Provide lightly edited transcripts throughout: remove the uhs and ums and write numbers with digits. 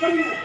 Wait.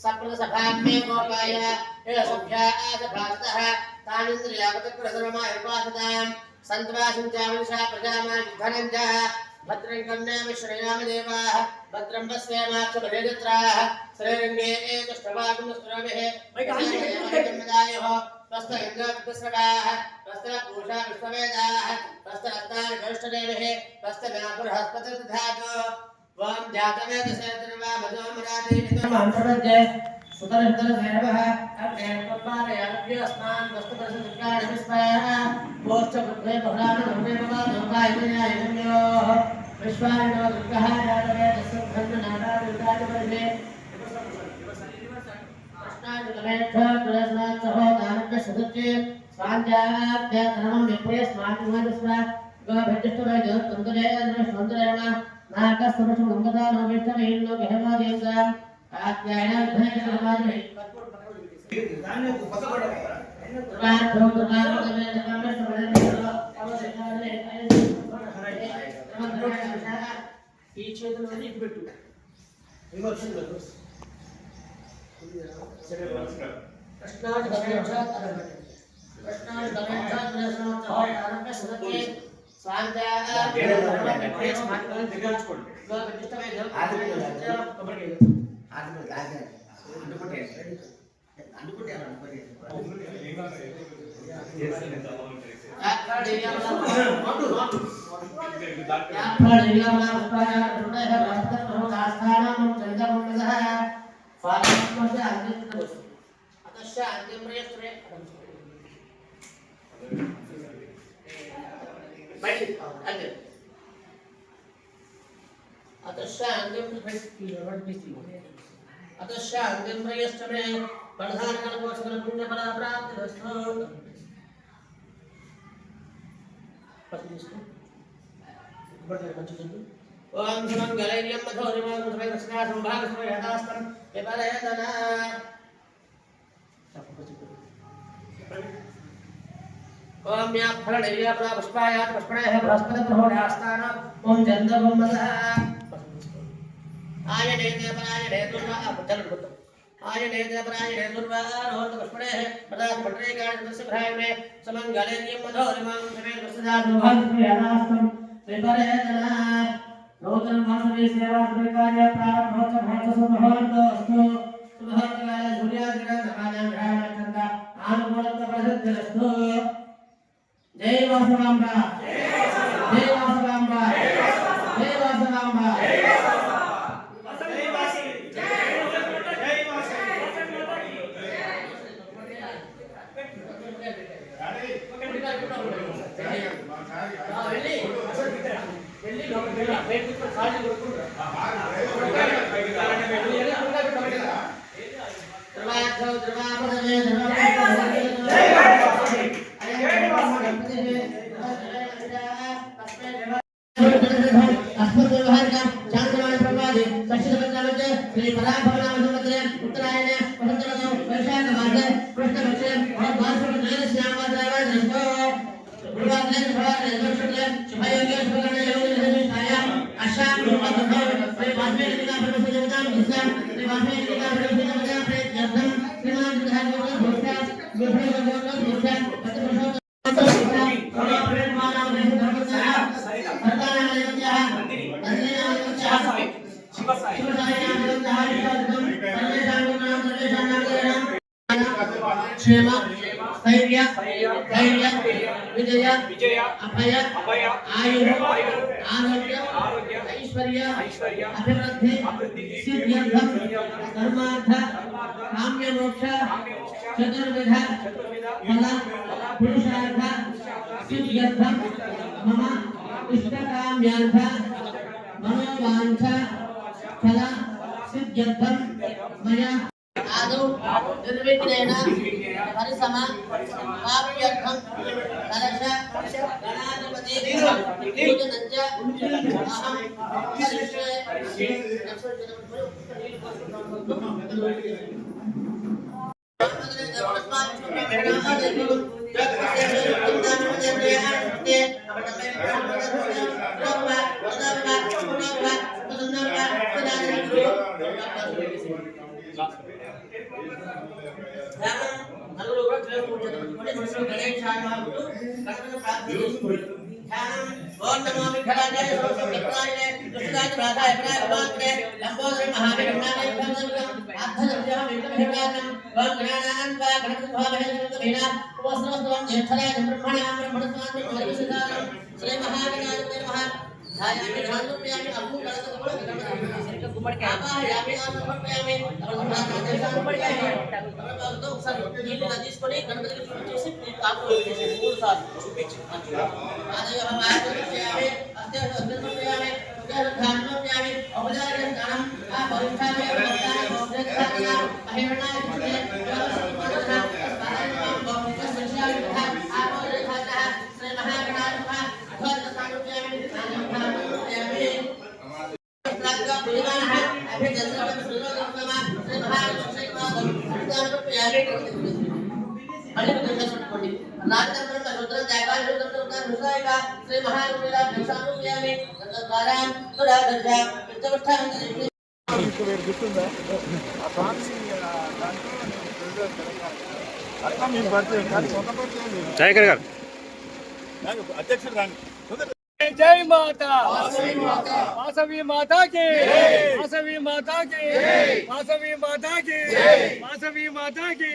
सप्तसभाग्ने गोपाय सभ्या आसभासतः तानिन्द्रियावतप्रसरमायुर्वासतां सन्त्वासञ्चामनिषा प्रजामान् धनञ्च भद्रं कर्णेमि श्रेयामि देवाः भद्रं पश्येमाक्षभयजत्राः श्रीरङ्गे एतष्टवागुणस्त्रभिः वैकान्तिकमदायुः स्वस्त इन्द्रविद्रस्रवाः स्वस्त पूषा विश्ववेदाः स्वस्त रत्नानि ज्येष्ठदेविः स्वस्त ज्ञापुरहस्पतिर्दधातु वां जातवेदसेतर्वा भजोमरादि विद्वांसरज्ञ सुतरस्तरसेनवः अग्नेत्वत्पादयानभ्योऽस्मान् वस्तुपरिसुद्गाणविस्मयः मोक्षबुद्धे बहुलानधर्मे भवादोपायमयायनयोः विश्वारिणो दुर्गः जातवेदस्सुब्रह्मनादादिविदादिपरिषे कृष्णाजुलमेच्छोद्रस्मात्सहो दानव्यसदुच्चे स्वाञ्जाभ्यधर्मं विप्रयस्मान्मदस्व गोभिष्टवैद्योत्तन्तुलेन्द्रष्टन्तरेण नाकस्तुषु मंगदानो विष्णवेन्नो गहमादेवदां आज्ञायना विधयकर्मादि दाने को पकड़ रातो दुर्गानो में नमः समरनेरो अवसरने पीछे तो नहीं बिट्टू विमर्शन करो कृष्णाज गणेशा कृष्णाज गणेशा कृष्णाज आरंभ सुरते स्वांजा अतशांतिं प्रयश्चमे प्रधानकल्पोषकल पुण्यफलप्राप्तिरस्तु ओम सुमंगलैर्यं मधुरिमं सुभैरस्ना संभागस्वयदास्तं विपरेदना ओम याफलैर्यं पुष्पायात पुष्पणेः बृहस्पतिर्होडास्तान ओम चन्द्रबोमदः आयनेते परायणे दुर्वा चल गुप्त आयनेते परायणे दुर्वा रोहत पुष्पणेः प्रदास भट्रे गाणस्य भ्रायमे समंगलैर्यं मधुरिमं सुभैरस्ना संभागस्वयदास्तं विपरेदना नूतन मासवे सेवा स्वीकार्य प्रारंभोच भक्तसुभवन्तोऽस्तु सुभवन्तकाले सूर्यादिग्रहणानां ग्रहणचन्द्र आनुकूलत्वप्रसिद्धिरस्तु जय वासवाम्बा जय वासवाम्बा जय वासवाम्बा क्षेम स्थैर्य धैर्य विजय अभय आयु आरोग्य ऐश्वर्य अभिवृद्धि सिद्ध्यर्थम धर्मार्थ काम्य मोक्ष चतुर्विध फल पुरुषार्थ सिद्ध्यर्थम मम इष्टकाम्यार्थ मनोवांछ फल सिद्ध्यर्थम मया आदौ निर्विघ्नेन परिसम वाप्यर्थं कलश गणाधिपति पूजनञ्च अहं करिष्ये నలుగురు కూడా తెలుసుకుంటారు గణేశాయ మహాగురు కర్తను ప్రార్థన చేసుకోండి ధ్యానం ఓం నమో విఘ్నాయ సోమమిత్రాయ కృష్ణాయ ప్రాధాయ ప్రాధాయ లంబోదర మహావిఘ్నాయ అర్థజప్య విఘ్నభేదానం ఓం జ్ఞానాన్ వా గణపతిభావేన ఉపస్రవస్వం జ్యేష్ఠరాయ బ్రహ్మణాం బ్రహ్మణస్వామి మహర్షిదానం శ్రీ మహావిఘ్నాయ నమః ధాయామి ధాన్యప్యామి అప్పు కలత గుమ్మడికాయ ఆపాయామి ఆసమర్పయామి గుమ్మడికాయ ఒకసారి నీళ్ళు తీసుకొని గణపతికి చూపించేసి కాపు చేసేసి 3 సార్లు చూపించి ఆదయామి అత్యవసరపయామి ధాన్యప్యామి ఉపచారం దానం ఆ పవిత్రాయ భక్తాయ మహిమనాయ जय माता वासवी माता की वासवी माता की वासवी माता की वासवी माता की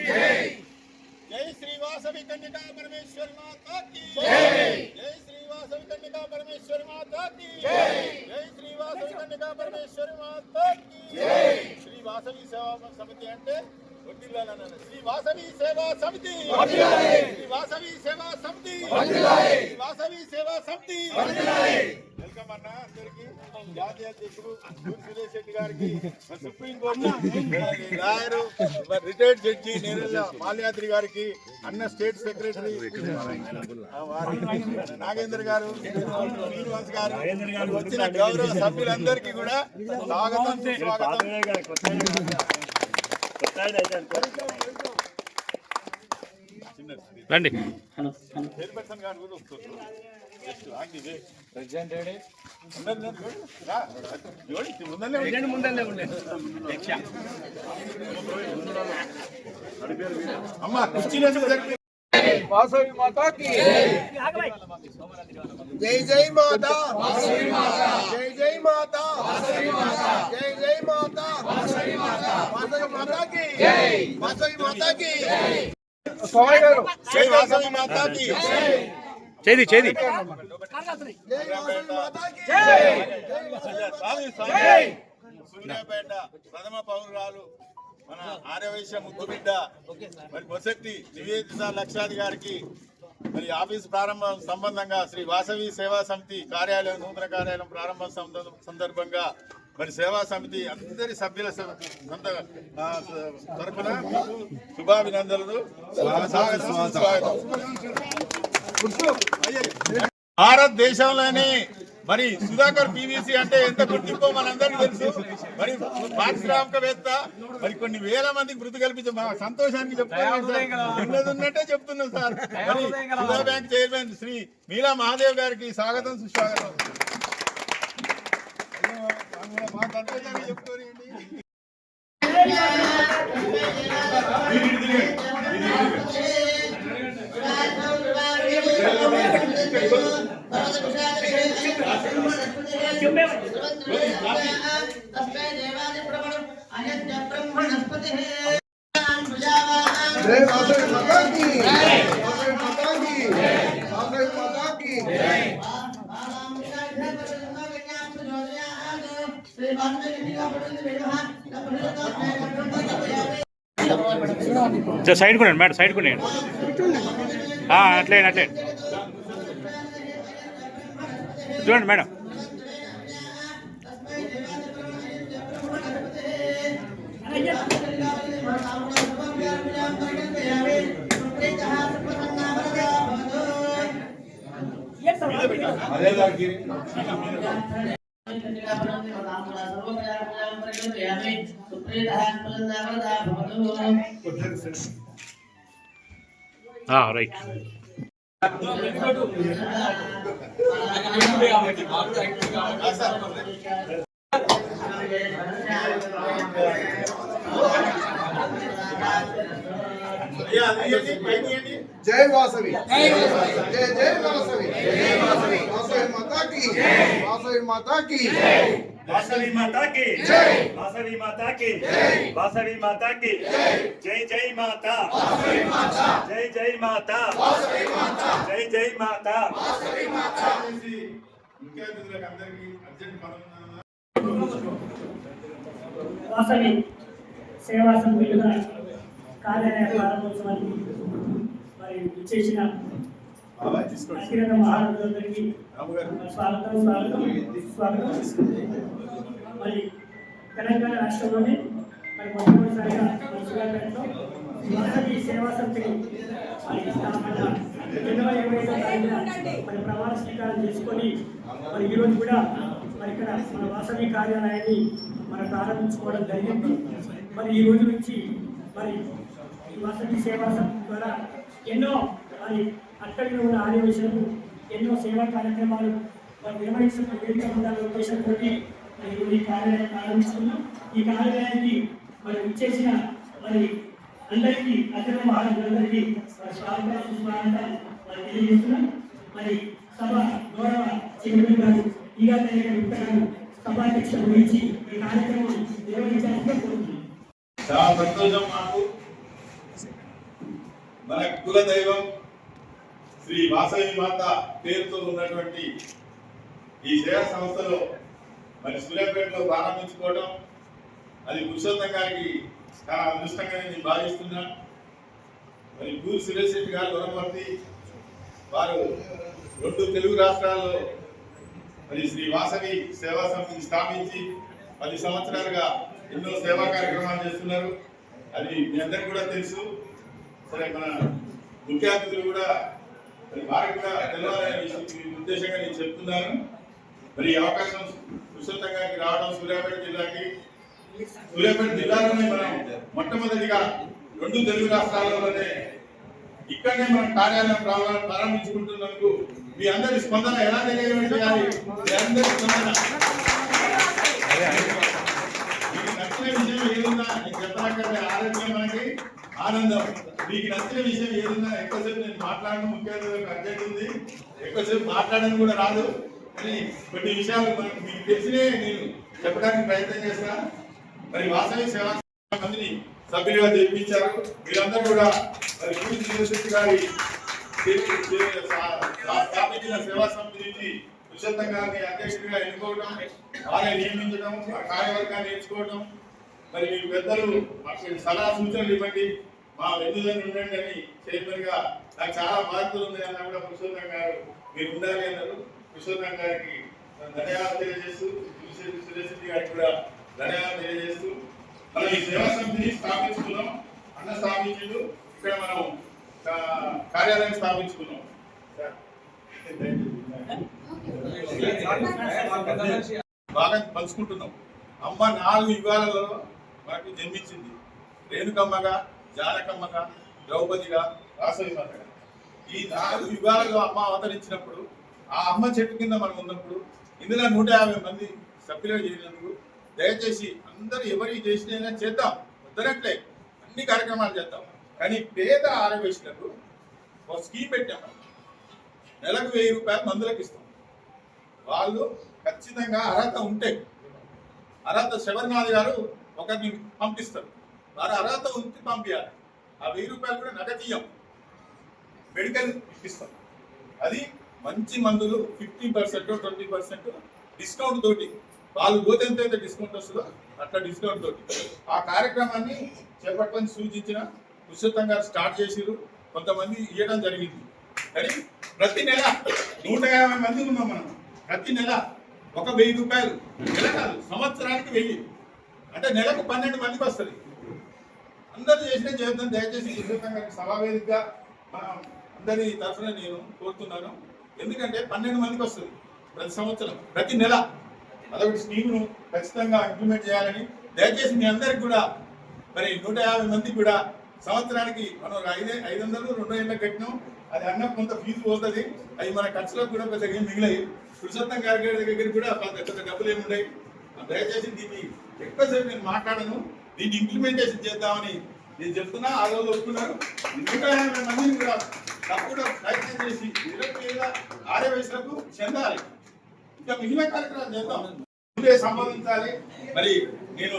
जय श्री वासवी कन्यका परमेश्वर माता की जय श्री वासवी कन्यका परमेश्वर माता की जय श्री वासवी कन्यका परमेश्वर माता की जय श्री वासवी सेवा समिति అంటే శ్రీ వాసవి సేవా సమితి శ్రీ వాసవి సేవా సమితి శ్రీ వాసవి సేవా సమితి వెల్కమ్ అన్న అందరికి జాతీయ అధ్యక్షుడు సురేష్ రెడ్డి గారికి supreme court lawyer retired judge Neralla Malyadri గారికి అన్న స్టేట్ సెక్రటరీ నాగేంద్ర గారు శ్రీనివాస్ గారు వచ్చిన గౌరవ సభ్యులందరికీ కూడా స్వాగతం రండి చైర్పర్సన్ గారు కూడా వస్తారు అమ్మా కుర్చీలు वासवी माता की जय जय माता वासवी माता जय जय माता वासवी माता जय जय माता वासवी माता वासवी माता की जय वासवी माता की जय वासवी माता की చేది చేది जय वासवी माता की जय जय సూర్యాపేట ప్రథమ పౌరురాలు మన ఆర్యవైశ్య ముద్దుబిడ్డ మరి బొసెట్టి నివేదిత లక్షాది గారికి మరి ఆఫీస్ ప్రారంభం సంబంధంగా శ్రీ వాసవి సేవా సమితి కార్యాలయం నూతన కార్యాలయం ప్రారంభం సందర్భంగా మరి సేవా సమితి అందరి సభ్యుల తరఫున మీకు శుభాభినందనలు. భారతదేశంలోనే మరి సుధాకర్ పీవీసీ అంటే ఎంత గుర్తింపో మనందరికీ తెలుసు. మరి పారిశ్రామికవేత్త మరి కొన్ని వేల మందికి మృతి కల్పించే మా సంతోషానికి చెప్తున్నట్టే చెప్తున్నాం సార్. మరి సుధా బ్యాంక్ చైర్మన్ శ్రీ మీలా మహాదేవ్ గారికి స్వాగతం సుస్వాగతం. మా సంతోషాన్ని చెప్తారండి. जय वासवी माता की సైడ్ కొనండి మేడం, సైడ్ కొనండి. అట్లే అట్లే చూడండి మేడం. రైట్. జై వాసవి, జై జై వాసవి, వాసవి మాతా की, వాసవి మాతా की, वासवी माता की जय, वासवी माता की वासवी माता की जय जय माता जय जय माता जय जय माता వాసవి సేవా సమితిగా కార్యాలయ ప్రారంభోత్సవానికి మరి ఇచ్చేసిన అఖిల మహారాజులందరికీ స్వాగతం స్వాగతం స్వాగతం. మరి తెలంగాణ రాష్ట్రంలోనే మరి మొట్టమొదటిసారిగా మన సూర్యాపేటలో వాసవి సేవా సమితిని మరి స్థాపన జనవరి 25వ తారీఖున మరి ప్రమాణ స్వీకారం చేసుకొని మరి ఈరోజు కూడా మరి ఇక్కడ మన వాసవి కార్యాలయాన్ని మనం ప్రారంభించుకోవడం జరిగింది. మరి ఈ రోజు నుంచి మరి ఈ వాసవి సేవా సమితి ద్వారా ఎన్నో మరి అక్కడిలో ఉన్న ఆదివేశాలు ఎన్నో సేవా కార్యక్రమాలు మరి నిర్వహించిన వేదిక ఉండాలనే ఉద్దేశంతో మరి ఈ కార్యాలయం ప్రారంభిస్తున్నాం. ఈ కార్యాలయానికి మరి ఇచ్చేసిన మరి అందరికీ అతిథి మహారాజులందరికీ స్వాగతం సుస్వాగతం మరి తెలియజేస్తున్నాం. మరి సభ గౌరవ చైర్మన్ గారు గారు సభాధ్యక్ష వహించి ఈ కార్యక్రమం నిర్వహించాలని కోరుతున్నాం. చాలా సంతోషం. మాకు మన కుల దైవం శ్రీ వాసవి మాత పేరుతో ఉన్నటువంటి ఈ సేవా సంస్థలో మరి సూర్యాపేటలో ప్రారంభించుకోవడం అది పురుషోత్తం గారికి చాలా అదృష్టంగా నేను భావిస్తున్నా. మరి పూరి సురేష్ రెడ్డి గారు వనపర్తి వారు 2 తెలుగు రాష్ట్రాల్లో మరి శ్రీ వాసవి సేవా సమితిని స్థాపించి 10 సంవత్సరాలుగా ఎన్నో సేవా కార్యక్రమాలు చేస్తున్నారు. అది మీ అందరికీ కూడా తెలుసు. సరే, మన ముఖ్య అతిథులు కూడా మరి వారికి కూడా తెలవాలనే ఉద్దేశంగా నేను చెప్తున్నాను. మరి ఈ అవకాశం పురుషోత్తం గారికి రావడం సూర్యాపేట జిల్లాలోనే మనం మొట్టమొదటిగా 2 తెలుగు రాష్ట్రాల్లోనే ఇక్కడనే మనం కార్యాలయం ప్రారంభించుకుంటున్నందుకు మీ అందరి స్పందన ఎలా తెలియాలి? మీ అందరి స్పందన మీకు నచ్చిన విషయం ఏదున్నా నేను చెప్పనక్కర్లే. ఆరోగ్యం మనకి ఆనందం. మీకు నచ్చిన విషయం ఏదున్నా ఎక్కువసేపు నేను మాట్లాడడం ముఖ్యంగా అర్జెంట్ ఉంది. ఎక్కువసేపు మాట్లాడడం కూడా రాదు. కానీ కొన్ని విషయాలు మీకు తెలిసినే నేను చెప్పడానికి ప్రయత్నం చేస్తా. మరి వాసవి సేవా మందిని సభ్యులుగా తెప్పించారు. మీరందరూ కూడా మరి పూరి యూనివర్సిటీ గారి స్థాపించిన సేవా సమితి నుంచి పురుషోత్తం గారిని అధ్యక్షుడిగా ఎన్నుకోవడం, వారిని నియమించడం, ఆ కార్యవర్గాన్ని ఎంచుకోవడం, మరి మీరు పెద్దలు మాకు సలహా సూచనలు ఇవ్వండి, మా వెన్నుదని ఉండండి అని చైర్మన్ గా నాకు చాలా బాధ్యతలు ఉంది అన్న కూడా పురుషోత్తం గారు మీరు ఉండాలి అన్నారు. పురుషోత్తం గారికి ధన్యవాదాలు తెలియజేస్తూ, సురేష్ రెడ్డి గారికి కూడా ధన్యవాదాలు తెలియజేస్తూ మనం ఈ సేవా సమితిని స్థాపించుకున్నాం. అన్న స్థాపించు ఇక్కడ మనం కార్యాలయం స్థాపించుకున్నాం. బాగా పంచుకుంటున్నాం. అమ్మ 4 యుగాలలో మనకు జన్మించింది. రేణుకమ్మగా, జానకమ్మగా, ద్రౌపదిగా, వాసవి మాతగా. ఈ 4 యుగాలలో అమ్మ అవతరించినప్పుడు ఆ అమ్మ చెట్టు కింద మనం ఉన్నప్పుడు ఇందులో 150 మంది సభ్యులుగా చేరినందుకు దయచేసి అందరూ ఎవరికి చేసినా చేద్దాం, వద్దనట్లే అన్ని కార్యక్రమాలు చేద్దాం. కానీ పేద ఆరోగ్యశ్రులకు ఒక స్కీమ్ పెట్టాం. నెలకు 1000 రూపాయలు మందులకు ఇస్తాం. వాళ్ళు ఖచ్చితంగా అర్హత ఉంటే, అర్హత శబరినాథ్ గారు ఒకరిని పంపిస్తారు, వారు అర్హత ఉంటే పంపించాలి. ఆ 1000 రూపాయలు కూడా నగదీయం, మెడికల్ ఇప్పిస్తాం. అది మంచి మందులు 15% 20% డిస్కౌంట్ తోటి వాళ్ళు పోతే ఎంత డిస్కౌంట్ వస్తుందో అట్లా డిస్కౌంట్ తోటి ఆ కార్యక్రమాన్ని చేపట్టని సూచించిన పురుషోత్తం గారు స్టార్ట్ చేసిరు. కొంతమంది ఇవ్వడం జరిగింది. కానీ ప్రతి నెల 150 మంది ఉన్నాం మనం. ప్రతి నెల ఒక 1000 రూపాయలు, నెల కాదు సంవత్సరానికి 1000 అంటే నెలకు 12 మందికి వస్తుంది. అందరూ చేసిన చేద్దాం. దయచేసి పురుషోత్తం గారికి సభావేదికగా అందరి తరఫున నేను కోరుతున్నాను. ఎందుకంటే 12 మందికి వస్తుంది ప్రతి సంవత్సరం, ప్రతి నెల. అదొకటి స్కీమ్ను ఖచ్చితంగా ఇంప్లిమెంట్ చేయాలని దయచేసి మీ అందరికి కూడా మరి 150 మందికి కూడా సంవత్సరానికి మనం 500 2 ఏళ్ళకి కట్టినాం. అది అన్న కొంత ఫీజు పోతుంది. అవి మన ఖర్చులకు కూడా పెద్దగా మిగిలాయి. పురుషోత్తం గారి దగ్గర కూడా పెద్ద డబ్బులు ఏమి ఉన్నాయి. దయచేసి దీన్ని ఎక్కువసేపు నేను మాట్లాడను. దీన్ని ఇంప్లిమెంటేషన్ చేద్దామని నేను చెప్తున్నా. ఆ రోజు ఒప్పుకున్నారు. 150 మందిని కూడా తప్పకుండా ప్రయత్నం చేసి నిరుపేద ఆర్యవైశ్యులకు చెందాలి. ఇంకా మిగిలిన కార్యక్రమాలు చేద్దాం. ముందే సంపాదించాలి. మరి నేను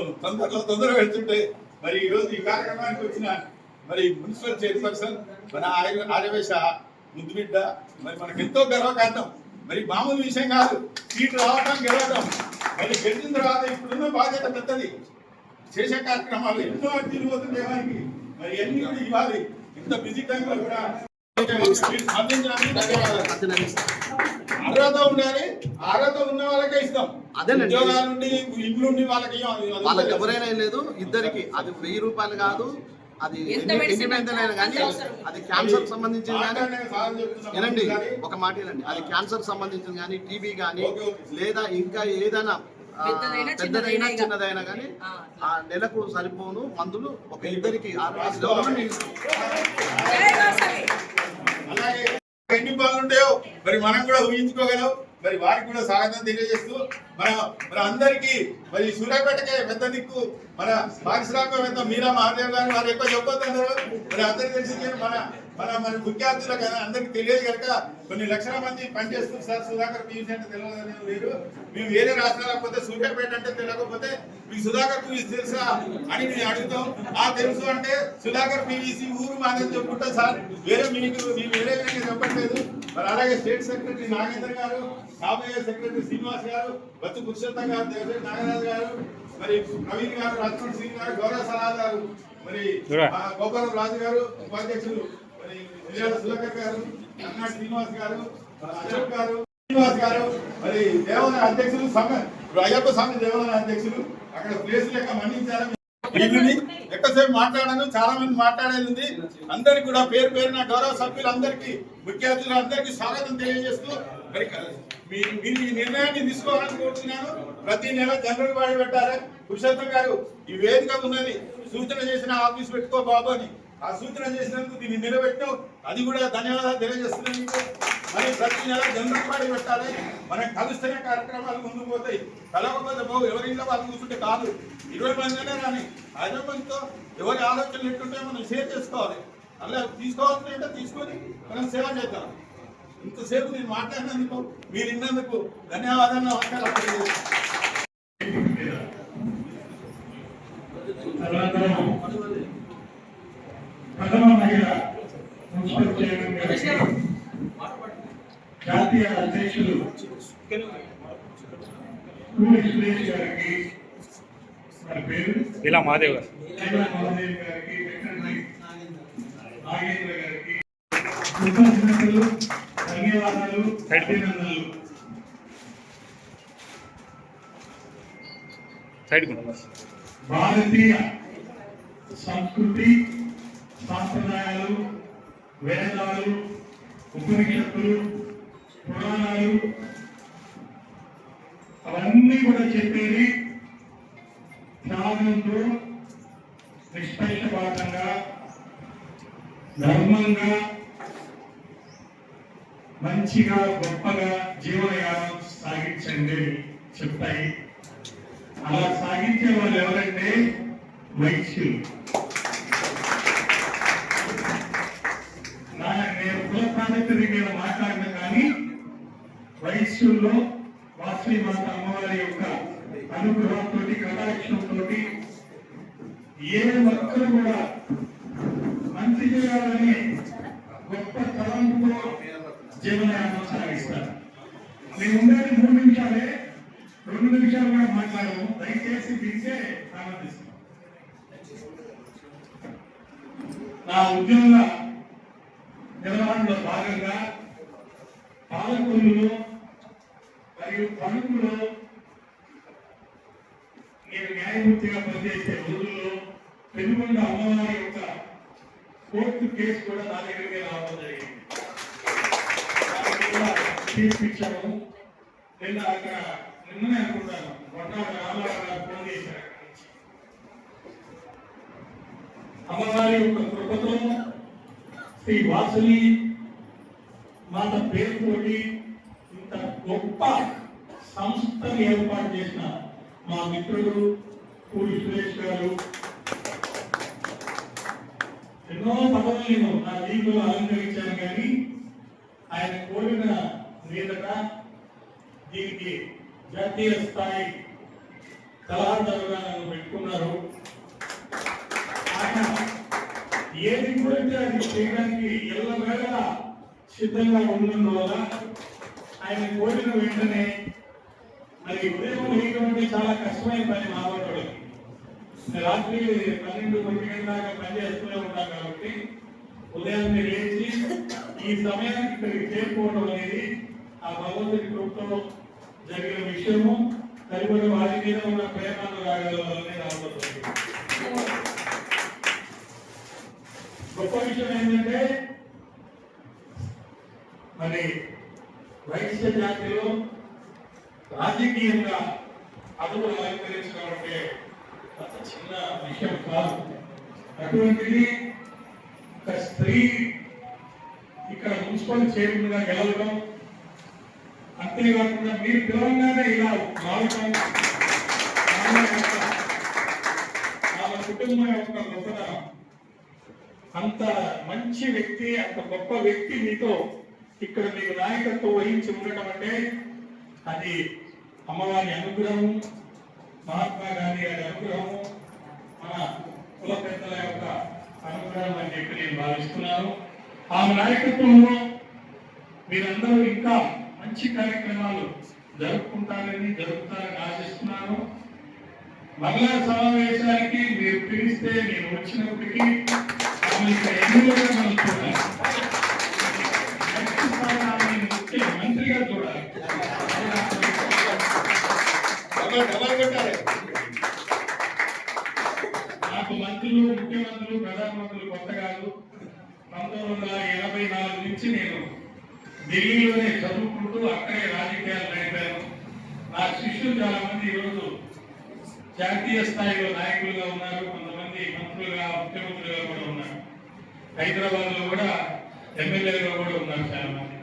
తొందరగా వెళ్తుంటే మరి ఈరోజు ఈ కార్యక్రమానికి వచ్చిన మరి మున్సిపల్ చైర్పర్సన్ మన ఆర్యవైశ్య ముద్దుబిడ్డ మరి మనకు ఎంతో గర్వకారణం. మరి మామూలు విషయం కాదు. సీట్ రావడం గెలవడం. మరి గెలిచిన తర్వాత ఇప్పుడున్న బాధ్యత పెద్దది. చేసే కార్యక్రమాలు ఎన్నో అడ్డీలు పోతుండే వారికి మరి ఎన్ని కూడా ఇవ్వాలి. ఇంత బిజీ టైంలో కూడా స్పందించడానికి ధన్యవాదాలు. అర్హత ఉండాలి. అర్హత ఉన్న వాళ్ళకే ఇస్తాం. ఉద్యోగాల నుండి ఇల్లు నుండి వాళ్ళకి ఎవరైనా లేదు. ఇద్దరికి అది 1000 రూపాయలు కాదు. అది ఇండిపెండెంట్ అయినా కానీ అది క్యాన్సర్ సంబంధించింది కానీ వినండి, ఒక మాట వినండి. అది క్యాన్సర్ సంబంధించింది కానీ, టీబీ కానీ, లేదా ఇంకా ఏదైనా పెద్దదైనా చిన్నదైనా కానీ ఆ నెలకు సరిపోను మందులు ఒక ఇద్దరికి అలాగే ఎన్ని పనులు ఉంటాయో మరి మనం కూడా ఊహించుకోగలం. మరి వారికి కూడా స్వాగతం తెలియజేస్తూ మన అందరికీ మరి సూర్యాపేటకే పెద్ద దిక్కు మన పారిశ్రామికవేత్త మీరా మహాదేవ్ గారు వారు ఎక్కువ చెప్పొద్దన్నారు. మరి అందరికి తెలిసి మన విద్యార్థులకు అందరికి తెలియదు కనుక కొన్ని లక్షల మంది పనిచేస్తుంది సార్. సుధాకర్ పీవీసీ అంటే తెలియదని లేదు. మేము వేరే రాష్ట్రాలకు పోతే సూర్యాపేట అంటే తెలియకపోతే మీకు సుధాకర్ పీవీసీ తెలుసా అని మేము అడుగుతాం. తెలుసు అంటే సుధాకర్ పీవీసీ ఊరు మాదని చెప్పుకుంటాం సార్. మేము వేరే విధంగా చెప్పట్లేదు. మరి అలాగే స్టేట్ సెక్రటరీ నాగేంద్ర గారు, కాబోయే సెక్రటరీ శ్రీనివాస్ గారు, బత్తు పురుషోత్తం గారు, దేవసేన నాగరాజు గారు, మరి ప్రవీణ్ గారు, రాజ్కోట్ సింగ్ గారు, గౌరవ సలహాదారు మరి గోపాలం రాజు గారు, ఉపాధ్యక్షులు మరి సుధాకర్ గారు, అన్నాడు శ్రీనివాస్ గారు, అశోక్ గారు, శ్రీనివాస్ గారు, మరి దేవాలయ అధ్యక్షులు, అయ్యప్ప స్వామి దేవాలయ అధ్యక్షులు. అక్కడ ప్లేస్ లెక్క మన్నించాలని ఎక్కువసేపు మాట్లాడాను. చాలా మంది మాట్లాడేది ఉంది. అందరికి కూడా పేరు పేరున గౌరవ సభ్యులందరికీ, విద్యార్థులందరికీ స్వాగతం తెలియజేస్తూ మరి మీరు ఈ నిర్ణయాన్ని తీసుకోవాలని కోరుతున్నాను. ప్రతి నెల జనరల్ బాడీ పెట్టాలి. పురుషోత్తం గారు ఈ వేదిక ఉన్నది, సూచన చేసిన ఆఫీస్ పెట్టుకో బాబు అని ఆ సూచన చేసినందుకు దీన్ని నిలబెట్టాం. అది కూడా ధన్యవాదాలు తెలియజేస్తున్నాను మీకు. మరి ప్రతి నెల జనరల్ బాడీ పెట్టాలి. మనం కలుస్తేనే కార్యక్రమాలు ముందుకు పోతాయి. కలవకపోతే బాబు ఎవరింట్లో వాళ్ళు కూర్చుంటే కాదు. 20 మందినే రాని 50 మందితో ఎవరి ఆలోచనలు ఎట్టుంటే మనం షేర్ చేసుకోవాలి. అలా తీసుకోవాల్సి అంటే తీసుకొని మనం సేవ చేద్దాం. ఇంతసేపు నేను మాట్లాడినందుకు మీరు ఇన్నందుకు ధన్యవాదాలు, నమస్కారాలు తెలియజేస్తాను. ప్రథమ మహిళ మున్సిపల్ చైర్మన్ గారికి, జాతీయ అధ్యక్షులు సురేష్ గారికి, వారి పేరు ఇలా మాదేవ్ గారు, మహాదేవ్ గారికి, వెంకటరెడ్డి నాగేంద్ర గారికి కృతజ్ఞతలు, ధన్యవాదాలు, అభినందనలు. భారతీయ సంస్కృతి, సాంప్రదాయాలు, వేదాలు, ఉపనిషత్తులు, పురాణాలు అవన్నీ కూడా చెప్పేది త్యాగంతో, నిష్పక్షపాతంగా, ధర్మంగా, మంచిగా, గొప్పగా జీవనయానం సాగించండి చెప్తాయి. అలా సాగించే వాళ్ళు ఎవరంటే వైశ్యులు. నేను కుల ప్రాముఖ్యత మీద మాట్లాడిన కానీ వైశ్యుల్లో వాసవి మాత అమ్మవారి యొక్క అనుగ్రహంతో, కటాక్షంతో ఏ ఒక్కరు కూడా మంచి చేయాలని గొప్ప తలంతో జీవనయానం సాగిస్తారు. మేము ఉండేది 3 నిమిషాలే. 2 నిమిషాలు ఆనందిస్తాం. నా ఉద్యోగ నిర్వహణలో భాగంగా పాలకొల్లులో మరియు తణుకులో నేను న్యాయమూర్తిగా పనిచేసే రోజుల్లో పెనుగొండ అమ్మవారి యొక్క కోర్టు కేసు కూడా నా దగ్గరికి రావడం జరిగింది. తీర్పిచ్చాము. నిన్న అక్కడ నిన్ననే అనుకుంటాను మొన్నటి రామారావు గారు ఫోన్ చేశారు. అమ్మవారి యొక్క కృపతో శ్రీ వాసవి మాత పేరుతోటి ఇంత గొప్ప సంస్థను ఏర్పాటు చేసిన మా మిత్రుడు పూరి సురేష్ గారు ఎన్నో పదవులు నేను నా జీవితంలో అలంకరించాను, కానీ ఆయన కోరిన మీదట దీనికి జాతీయ స్థాయి సలహాదారుగా నన్ను పెట్టుకున్నారు. ఆయన ఏది కోరితే అది చేయడానికి ఎల్లవేళలా సిద్ధంగా ఉన్నందువల్ల ఆయన కోరిన వెంటనే మరి ఉదయం లేకపోతే చాలా కష్టమైన పని మాట్లాడేది. రాత్రి 12-1 గంటల దాకా పనిచేస్తూనే ఉంటాం కాబట్టి ఉదయాన్నే లేచి ఈ సమయానికి ఇక్కడికి చేరుకోవడం అనేది ఆ భగవంతుడి కృపతో జరిగిన విషయము. తదుపరి వారి మీద ఉన్న ప్రేమను రాగలనే రాబోతుంది. గొప్ప విషయం ఏంటంటే మరి వైశ్య జాతిలో రాజకీయంగా అదుపులు అలంకరించడం అంటే అంత చిన్న విషయం కాదు. అటువంటిది ఒక స్త్రీ ఇక్కడ మున్సిపల్ చైర్మన్ గా గెలవడం, అంతేకాకుండా మీరు పిలవంగానే ఇలా రావడం వాళ్ళ కుటుంబం యొక్క గొప్పతనం. అంత మంచి వ్యక్తి, అంత గొప్ప వ్యక్తి మీతో ఇక్కడ మీకు నాయకత్వం వహించి ఉండటం అంటే అది అమ్మవారి అనుగ్రహం, మహాత్మా గాంధీ గారి అనుగ్రహము, మన కుల పెద్దల యొక్క అనుగ్రహం అని చెప్పి నేను భావిస్తున్నాను. ఆమె నాయకత్వంలో మీరందరూ ఇంకా మంచి కార్యక్రమాలు జరుపుతారని ఆశిస్తున్నాను. మహిళా సమావేశానికి మీరు పిలిస్తే నేను వచ్చినప్పటికీ మంత్రిగా చూడాలి. నాకు మంత్రులు, ముఖ్యమంత్రులు, ప్రధానమంత్రులు కొత్త కాదు. 1984 నుంచి నేను ఢిల్లీలోనే చదువుకుంటూ అక్కడే రాజకీయాలు నడిపాను. నా శిష్యులు చాలా మంది ఈరోజు జాతీయ స్థాయిలో నాయకులుగా ఉన్నారు, కొంతమంది మంత్రులుగా, ముఖ్యమంత్రులుగా కూడా ఉన్నారు. హైదరాబాద్ లో కూడా ఎమ్మెల్యేలుగా కూడా ఉన్నారు చాలా మంది.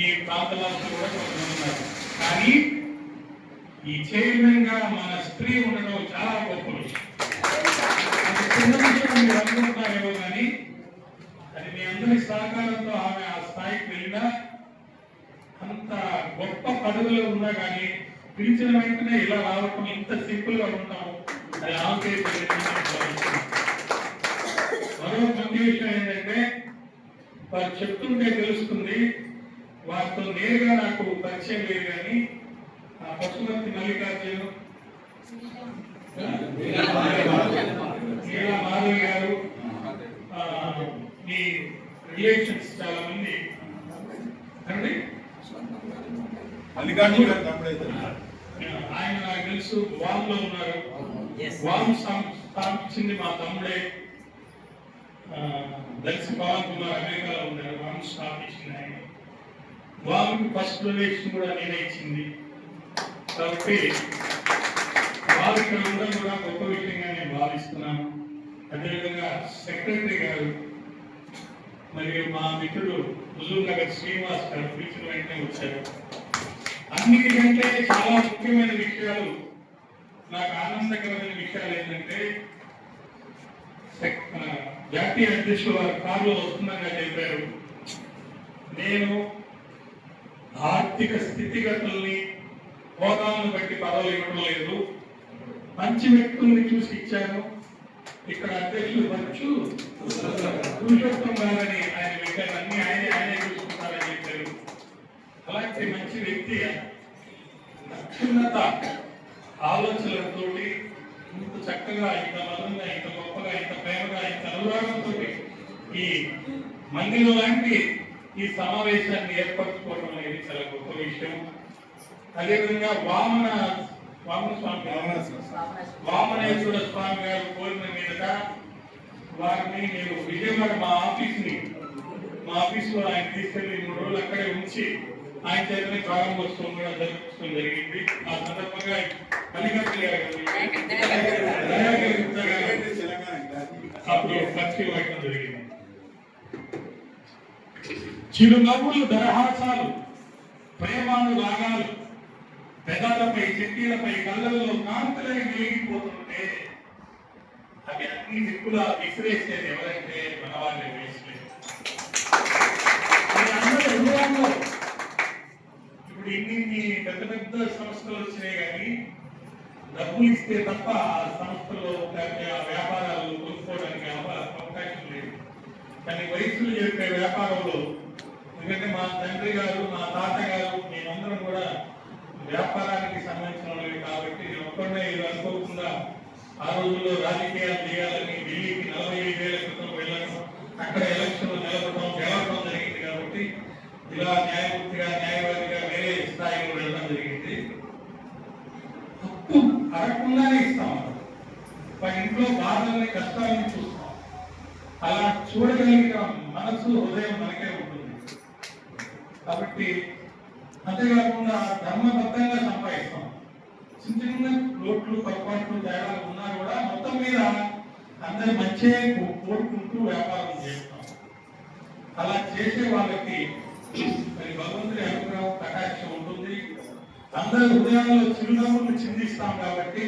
ఈ ప్రాంతాలలో కూడా కొంతమంది ఉన్నారు. కానీ ఈ చైర్మన్ గా మన స్త్రీ ఉండడం చాలా గొప్ప విషయం. మీరు అనుకుంటున్నారేమో కానీ అది మీ అందరి సహకారంతో ఆమె ఆ స్థాయికి వెళ్ళినా, అంత గొప్ప పదవిలో ఉన్నా కానీ పిలిచిన వెంటనే ఇలా రావటం, ఇంత సింపుల్ గా ఉంటాం, అది ఆమె. మరో మంచి విషయం ఏంటంటే వారు చెప్తుంటే తెలుస్తుంది, వారితో నేరుగా నాకు పరిచయం లేదు, కానీ పశుపతి మల్లికార్జున, నీలా మాధవి గారు, ఈ రిలేషన్స్ చాలా మంది అండి. ఆయన నాకు తెలుసు, వామ్ లో ఉన్నారు. వామ్ స్థాపించింది మా తమ్ముడే, దర్శి పవన్ కుమార్ అమెరికాలో ఉన్నారు. వామ్ స్థాపించింది ఆయన. వామ్కి ఫస్ట్ డొనేషన్ కూడా నేనే ఇచ్చింది. కాబట్టి వారు ఇక్కడ ఉండడం కూడా గొప్ప విషయంగా నేను భావిస్తున్నాను. అదేవిధంగా సెక్రటరీ గారు మరియు మా మిత్రుడు హుజూర్ నగర్ శ్రీనివాస్ గారు పిలిచిన వెంటనే వచ్చారు. అన్నిటికంటే చాలా ముఖ్యమైన విషయాలు, నాకు ఆనందకరమైన విషయాలు ఏంటంటే జాతీయ అధ్యక్షులు వారు కారులో వస్తుండగా చెప్పారు, నేను ఆర్థిక స్థితిగతుల్ని, హోదాలను బట్టి పదవులు ఇవ్వడం లేదు, మంచి వ్యక్తుల్ని చూసి ఇచ్చాను. ఇక్కడ అధ్యక్షులు వచ్చు పురుషోత్తం గారని ఆయన వ్యక్తులు అన్ని ఆయనే చూసుకుంటారని చెప్పారు. అలాంటి మంచి వ్యక్తి అత్యున్నత ఆలోచనలతోటి చక్కగా, ఇంత మధురంగా, ఇంత గొప్పగా, ఇంత ప్రేమగా, ఇంత అనురాగంతో ఈ మందిరం లాంటి ఈ సమావేశాన్ని ఏర్పరచుకోవడం అనేది చాలా గొప్ప విషయం. అదేవిధంగా వామనేశ్వర స్వామి గారు కోరిన మీదట వారిని నేను విజయవాడ మా ఆఫీసులో ఆయన తీసుకెళ్లి 3 రోజులు అక్కడే ఉంచి ఆయన చేతనే ప్రారంభోత్సవం కూడా జరుపుకోవడం జరిగింది. ఆ సందర్భంగా మల్లికార్జున అప్పుడు పరిచయం అవ్వడం జరిగింది. చిరునవ్వులు, దరహాసాలు, ప్రేమానురాగాలు, పెదాలపై, చెట్టీలపై, కళ్ళల్లో కాంతులై వెలిగిపోతుంటే అవి అన్ని దిక్కులా విసిరేసేది ఎవరంటే మన వాళ్ళే వేసలేదు. ఇప్పుడు ఇన్ని పెద్ద పెద్ద సంస్థలు వచ్చినాయి కానీ డబ్బులు ఇస్తే తప్ప ఆ సంస్థలో వ్యాపారాలు కొనుక్కోవడానికి అవకాశం లేదు. కానీ వయసులు చెప్పే వ్యాపారంలో, ఎందుకంటే మా తండ్రి గారు, మా తాతగారు, మేమందరం కూడా వ్యాపారానికి సంబంధించిన వాళ్ళవి కాబట్టి నేను ఒక్కడే ఇది అనుకోకుండా ఆ రోజుల్లో రాజకీయాలు చేయాలని ఢిల్లీకి 45,000 క్రితం వెళ్ళడం, అక్కడ ఎలక్షన్లు నిలబడడం, గెలవడం జరిగింది. కాబట్టి ఇలా న్యాయమూర్తిగా, న్యాయవాదిగా వేరే స్థాయిలో వెళ్ళడం జరిగింది. హక్కు అడగకుండానే ఇస్తాం. మా ఇంట్లో బాధల్ని, కష్టాలని చూస్తాం. అలా చూడగలిగిన మనసు, హృదయం మనకే ఉంటుంది. కాబట్టి అంతేకాకుండా ధర్మబద్ధంగా సంపాదిస్తాం. చిన్న చిన్న లోట్లు, పొరపాట్లు, తేడాలు ఉన్నా కూడా మొత్తం మీద అందరి మంచి కోరుకుంటూ వ్యాపారం చేస్తాం. అలా చేసే వాళ్ళకి మరి భగవంతుడి అనుగ్రహం, కటాక్షం ఉంటుంది. అందరి హృదయాల్లో చిరునవ్వులు చిందిస్తాం కాబట్టి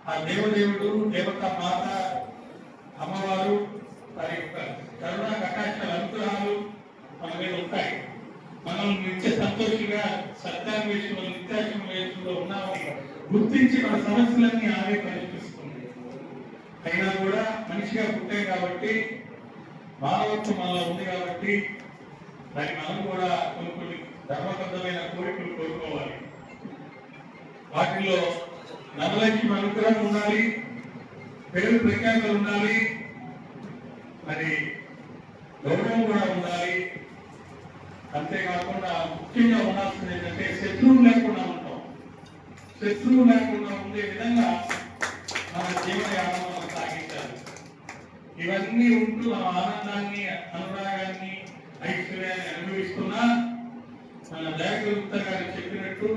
ఆ దేవదేవుడు, దేవత మాత, అమ్మవారు వారి యొక్క కరుణ, కటాక్షాల అనుగ్రహాలు మన మీద ఉంటాయి. మనం నిత్య సంతోషంగా సత్యాన్వేషణలో, నిత్యాన్వేషణలో ఉన్నామని గుర్తించి మన సమస్యలన్నీ ఆమె పరిష్కరిస్తుంది. అయినా కూడా మనిషిగా పుట్టే కాబట్టి, మానవత్వం మనలో ఉంది కాబట్టి దాన్ని మనం కూడా కొన్ని ధర్మబద్ధమైన కోరికలు కోరుకోవాలి. వాటిల్లో నవలక్ష్మి అనుగ్రహం ఉండాలి, పేరు ప్రఖ్యాతలు ఉండాలి, మరి గౌరవం కూడా ఉండాలి. అంతేకాకుండా ముఖ్యంగా ఉండాల్సింది ఏంటంటే శత్రువు లేకుండా ఉంటాం. శత్రువు లేకుండా ఉండే విధంగా మన జీవనయానం మనం సాగించాలి. ఇవన్నీ ఉంటూ మన ఆనందాన్ని, అనురాగాన్ని, ఐశ్వర్యాన్ని అనుభవిస్తున్నా మన దయాగుప్త గారు చెప్పినట్టు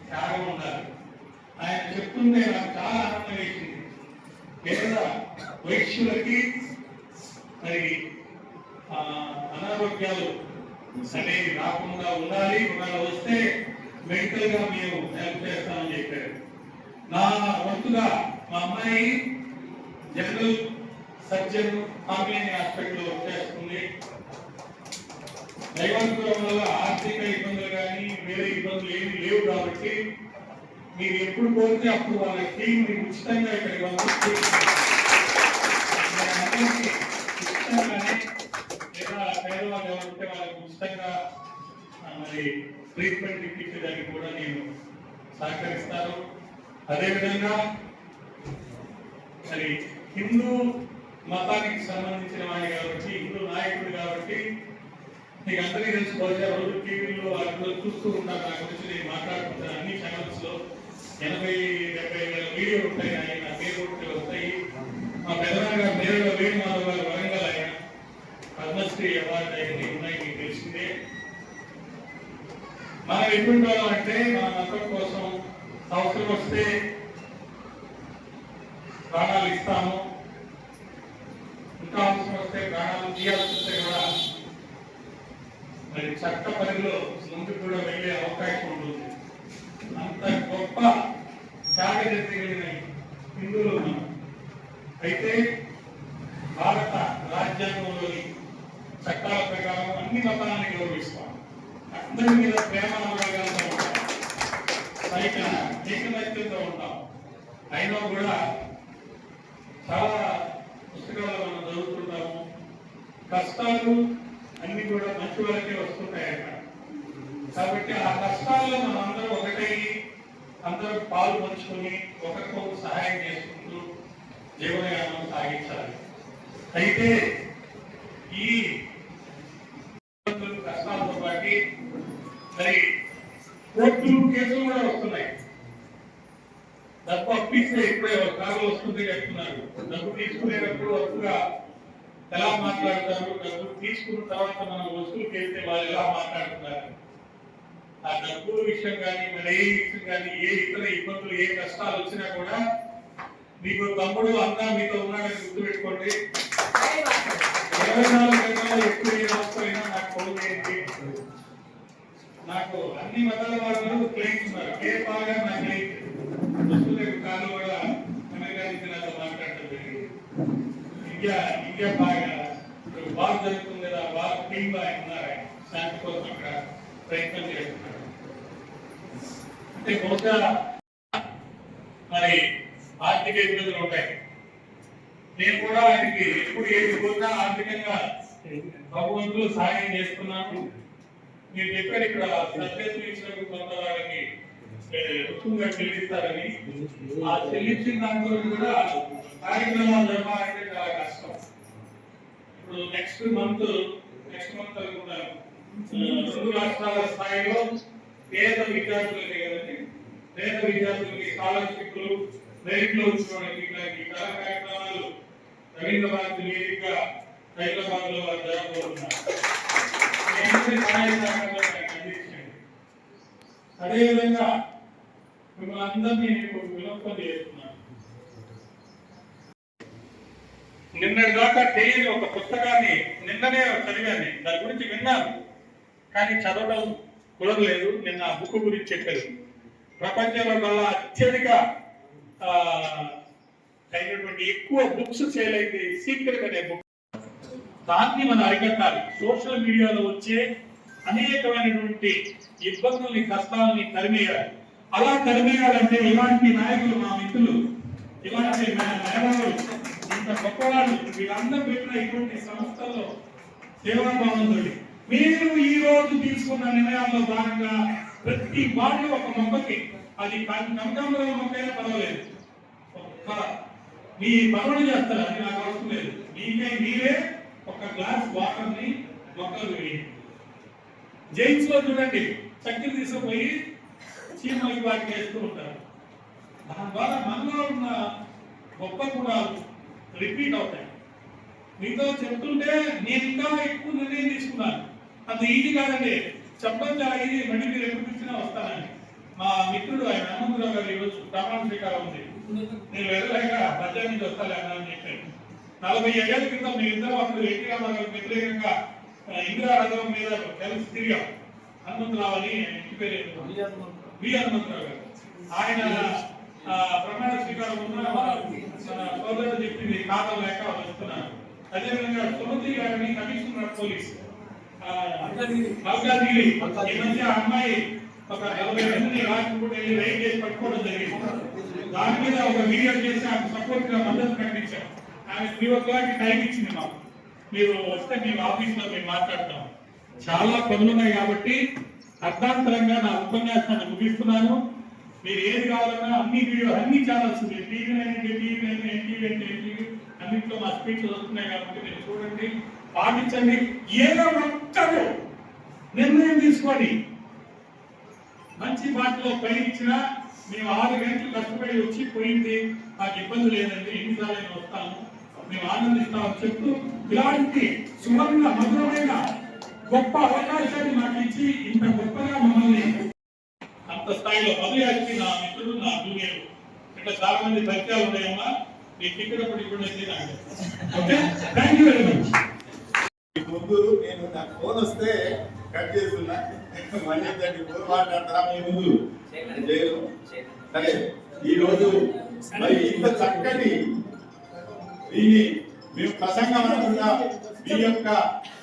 త్యాగం ఉండాలి. ఆయన చెప్తుంటే నాకు చాలా ఆనందం వేసింది. పేద వైశ్యులకి మరి అనారోగ్యాలు అనేవి రాకుండా ఉండాలి. ఒకవేళ వస్తే మెడికల్ గా మేము హెల్ప్ చేస్తామని చెప్పారు. నా వంతుగా మా అమ్మాయి general surgeon combination hospital work చేస్తుంది. దైవానుగ్రహం వల్ల ఆర్థిక ఇబ్బందులు కానీ వేరే ఇబ్బందులు ఏమి లేవు కాబట్టి మీరు ఎప్పుడు కోరితే అప్పుడు వాళ్ళ టీం మీకు ఉచితంగా ఇక్కడికి పంపిస్తే ఉచితంగానే లేదా పేదవాళ్ళు ఎవరుంటే వాళ్ళకి ఉచితంగా మరి ట్రీట్మెంట్ ఇప్పించడానికి కూడా నేను సహకరిస్తాను. అదేవిధంగా మరి హిందూ మతానికి సంబంధించిన వాడి కాబట్టి, హిందూ నాయకుడు కాబట్టి మీకు అందరికీ తెలుసు. బహుశా రోజు టీవీలో వాటిలో చూస్తూ ఉంటారు. నా గురించి నేను మాట్లాడుకుంటాను. అన్ని ఛానల్స్ లో 80-70 వేల వీడియోలు ఉంటాయి. ఆయన పేరు వస్తాయి. మా పెద్దనాన్న గారు నేరుగా వేణుమాధవ్ గారు వరంగల్, ఆయన పద్మశ్రీ అవార్డు అయింది ఉన్నాయి, మీకు తెలిసిందే. మనం ఎటువంటి వాళ్ళం అంటే మన మతం కోసం అవసరం వస్తే ప్రాణాలు ఇస్తాము, ఇంకా అవసరం వస్తే ప్రాణాలు తీయాల్సి వస్తే కూడా మరి చట్ట పరిధిలో ముందుకు కూడా వెళ్ళే అవకాశం ఉంటుంది. అంత గొప్ప త్యాగదర్శిన హిందువులు మనం. అయితే భారత రాజ్యాంగంలోని చట్టాల ప్రకారం అన్ని మతాలని గౌరవిస్తాం. అందరి మీద ప్రేమ అనురాగాలతో ఉంటాం, ఏకమైక్యంతో ఉంటాం. అయినా కూడా చాలా పుస్తకాలు మనం చదువుతుంటాము. కష్టాలు అన్ని కూడా మంచి వరకే వస్తుంటాయట. కాబట్టి ఆ కష్టాల్లో మనం అందరూ ఒకటై అందరూ పాలు పంచుకొని ఒకరికొకరు సహాయం చేసుకుంటూ జీవనయానం సాగించాలి. అయితే ఈ కష్టాలతో పాటు మరి కోర్టులు కేసులు కూడా వస్తున్నాయి. డబ్బు అప్పిస్తే ఇప్పుడే కారు వస్తుంది చెప్తున్నారు. డబ్బు తీసుకునేటప్పుడు వస్తుగా ఎలా మాట్లాడతారు, డబ్బు తీసుకున్న తర్వాత మనం వస్తువుకి వెళ్తే వాళ్ళు ఎలా మాట్లాడుతున్నారు, ఆ డబ్బుల విషయం కానీ మరి ఏ విషయం కానీ ఏ ఇతర ఇబ్బందులు ఏ కష్టాలు వచ్చినా కూడా మీకు తమ్ముడు అన్న మీతో ఉన్నాడని గుర్తుపెట్టుకోండి. 24 గంటల్లో ఎక్కువ ఏ అవసరమైనా నాకు ఫోన్ చేయండి. నాకు అన్ని మతాల వాళ్ళు క్లయింట్స్ ఉన్నారు. ఏ బాగా నా క్లయింట్ వస్తువులకు కాదు కూడా అమెరికా నుంచి నాతో మాట్లాడటం జరిగింది. ఇండియా బాగా బాగా జరుగుతుంది కదా, బాగా టీమ్ గా ఉన్నారు. ఆయన శాంతి కోసం అక్కడ ప్రయత్నం చేస్తున్నారు. అంటే బహుశా మరి ఆర్థిక ఇబ్బందులు ఉంటాయి. నేను కూడా ఆయనకి ఎప్పుడు ఏది పోయినా ఆర్థికంగా భగవంతులు సహాయం చేస్తున్నాను. మీరు చెప్పారు ఇక్కడ సబ్జెక్టు ఇచ్చినప్పుడు కొంత వాళ్ళకి రుసుముగా చెల్లిస్తారని. ఆ చెల్లించిన దాంట్లో కూడా కార్యక్రమాలు జరపాలంటే చాలా కష్టం. ఇప్పుడు నెక్స్ట్ మంత్ అనుకుంటాను 2 రాష్ట్రాల స్థాయిలో పేద విద్యార్థులకే కదండి, పేద విద్యార్థులకి స్కాలర్షిప్లు మెరిట్ లో వచ్చిన వాళ్ళకి ఇట్లాంటి చాలా కార్యక్రమాలు రవీంద్రనాథ్ వేదికగా హైదరాబాద్ లో వారు జరగబోతున్నారు. అదేవిధంగా మిమ్మల్ని అందరినీ వినోదం చేస్తున్నాను. నిన్నటి దాకా తెలియని ఒక పుస్తకాన్ని నిన్ననే చదివాను. దాని గురించి విన్నాను కానీ చదవడం కుదరలేదు. నిన్న ఆ బుక్ గురించి చెప్పారు. ప్రపంచంలో గల అత్యధిక అయినటువంటి ఎక్కువ బుక్స్ సేల్ అయింది సీక్రెట్ అనే బుక్. దాన్ని మనం అరికట్టాలి. సోషల్ మీడియాలో వచ్చే అనేకమైనటువంటి ఇబ్బందుల్ని కష్టాలని తరిమేయాలి. అలా తరిమేయాలంటే ఇలాంటి నాయకులు మా మిత్రులు, ఇలాంటి మేధావులు, ఇంత గొప్పవాళ్ళు వీళ్ళందరూ పెట్టిన ఇటువంటి సంస్థల్లో సేవాభావంతో మీరు ఈ రోజు తీసుకున్న నిర్ణయాల్లో భాగంగా ప్రతి వాళ్ళు ఒక మొక్కకి, అది కనకాంబరం మొక్కైనా పర్వాలేదు, మీ పనులు చేస్తారు. అది నాకు అవసరం లేదు. మీరే ఒక గ్లాస్ వాటర్ ని మొక్కలు వేయండి. జైన్స్ లో చూడండి, చక్కెర తీసుకుపోయి చీమలకి వాటికి వేస్తూ ఉంటారు. దాని ద్వారా మనలో ఉన్న గొప్ప గుణాలు రిపీట్ అవుతాయి. మీతో చెప్తుంటే నేను ఇంకా ఎక్కువ నిర్ణయం తీసుకున్నాను. అంత ఈజీ కాదండి, చెప్పడం చాలా ఈజీ. మళ్ళీ మీరు ఎప్పుడు పిలిచినా వస్తానండి. మా మిత్రుడు ఆయన హనుమంతరావు గారు ఈరోజు ప్రమాణ స్వీకారం ఉంది. నేను వెళ్ళలేక బడ్జెట్ నుంచి వస్తాను అని చెప్పాను. 40 ఏళ్ల క్రితం మీరిద్దరూ అప్పుడు ఎన్టీ రామారావు వ్యతిరేకంగా ఇందిరా రథం మీద కలిసి తిరిగాం. హనుమంతరావు అని ఇంటి పేరు వి హనుమంతరావు గారు. ఆయన ప్రమాణ స్వీకారం ఉన్న సోదరుడు చెప్పింది ఖాతా లేక వస్తున్నారు. అదేవిధంగా సుమతి గారిని కమిషనర్ పోలీస్ మల్కాజ్గిరి ఈ మధ్య అమ్మాయి ఒక 40 మందిని రాజపూట వెళ్ళి రైడ్ చేసి పట్టుకోవడం జరిగింది. దాని మీద ఒక వీడియో చేసి ఆమె సపోర్ట్ గా మద్దతు ప్రకటించాం. ఆమె 3 o'clock టైం ఇచ్చింది మాకు. మీరు వస్తే మేము ఆఫీస్ లో మేము మాట్లాడతాం. చాలా పనులున్నాయి కాబట్టి అర్థాంతరంగా నా ఉపన్యాసాన్ని ముగిస్తున్నాను. మీరు ఏది కావాలన్నా అన్ని వీడియో అన్ని ఛానల్స్ టీవీ అన్నింటిలో మా స్పీచ్లు వస్తున్నాయి కాబట్టి మీరు చూడండి, పాటించండి. ఏదో ఒక్కరు నిర్ణయం తీసుకోండి. మంచి బాటలో పయనించినా మేము 6 గంటలు కష్టపడి వచ్చి పోయింది, నాకు ఇబ్బంది లేదండి, ఎన్నిసార్లు వస్తాను, మేము ఆనందిస్తామని చెప్తూ ఇలాంటి సువర్ణ మధురమైన గొప్ప అవకాశాన్ని మాకు ఇచ్చి ఇంత గొప్పగా మమ్మల్ని అంత స్థాయిలో మధుయానికి నా మిత్రుడు, నా జూనియర్ ఇట్లా చాలా మంది పరిచయాలు ఉన్నాయమ్మా. మీకు టికెట్ ఇప్పుడు okay, thank you very much. ముందు నేను నాకు ఫోన్ వస్తే కట్ చేస్తున్నా, మళ్ళీ దాన్ని ఫోన్ మాట్లాడతారా మీ ముందు సరే. ఈ రోజు మరి ఇంత చక్కటి దీన్ని మేము ప్రసంగం అనుకున్నా మీ యొక్క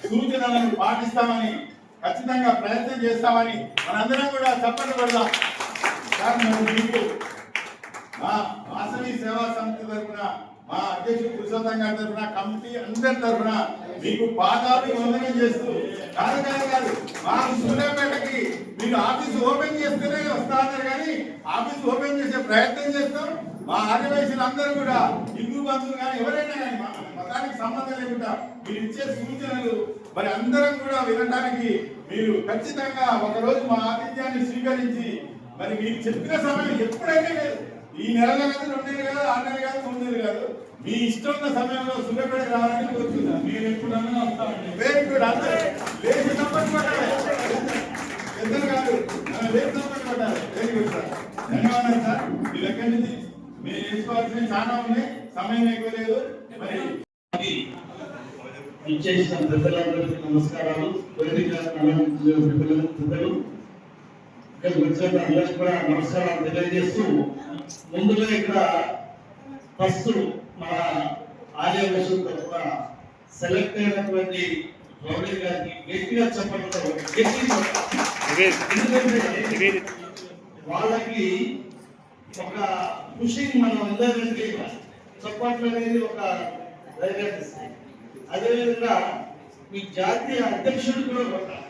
సూచనలను పాటిస్తామని, ఖచ్చితంగా ప్రయత్నం చేస్తామని మనందరం కూడా చప్పట్లు పెడదాం. సార్ మీకు మా వాసవి సేవా సమితి తరఫున, మా అధ్యక్షుడు పురుషోత్తం గారి తరఫున, కమిటీ అందరి తరఫున మీకు పాదాభివందనం చేస్తూ కాదు మా సూర్యాపేటకి మీరు ఆఫీస్ ఓపెన్ చేస్తేనే వస్తా అన్నారు కానీ ఆఫీస్ ఓపెన్ చేసే ప్రయత్నం చేస్తాం. మా ఆదివాసీలు అందరూ కూడా హిందూ బంధువులు కానీ ఎవరైనా కానీ మతానికి సంబంధం లేకుండా మీరు ఇచ్చే సూచనలు మరి అందరం కూడా వినడానికి మీరు ఖచ్చితంగా ఒకరోజు మా ఆతిథ్యాన్ని స్వీకరించి మరి మీరు చెప్పిన సమయం ఎప్పుడైనా లేదు, ఈ నెలలో కాదు, 2 నెలలు కాదు, 6 నెలలు కాదు, 9 నెలలు కాదు, మీ ఇష్టం ఉన్న సమయంలో సూర్యపేట రావాలని కోరుతున్నాను. మీరు ఎప్పుడన్నా వస్తామండి. Very good. అందరూ లేచి తప్పని పట్టాలి, పెద్దలు కాదు, లేచి తప్పని పట్టాలి. వెరీ గుడ్ సార్, ధన్యవాదాలు సార్. మీ దగ్గర నుంచి మీరు నేర్చుకోవాల్సినవి చాలా ఉన్నాయి, సమయం ఎక్కువ లేదు. మరి ఇచ్చేసిన పెద్దలందరికీ నమస్కారాలు. పెద్దలు ఇక్కడికి వచ్చిన అందరికీ కూడా నమస్కారాలు తెలియజేస్తూ, ముందుగా ఇక్కడ ఫస్ట్ మన ఆర్యవైశ్యుల తరఫున సెలెక్ట్ అయినటువంటి రౌడీ గారికి గట్టిగా చెప్పడంతో ఎందుకంటే వాళ్ళకి ఒక పుషింగ్ మనం అందరికీ చెప్పట్లు అనేది ఒక ధైర్యాన్ని ఇస్తాయి. అదేవిధంగా మీ జాతీయ అధ్యక్షుడు కూడా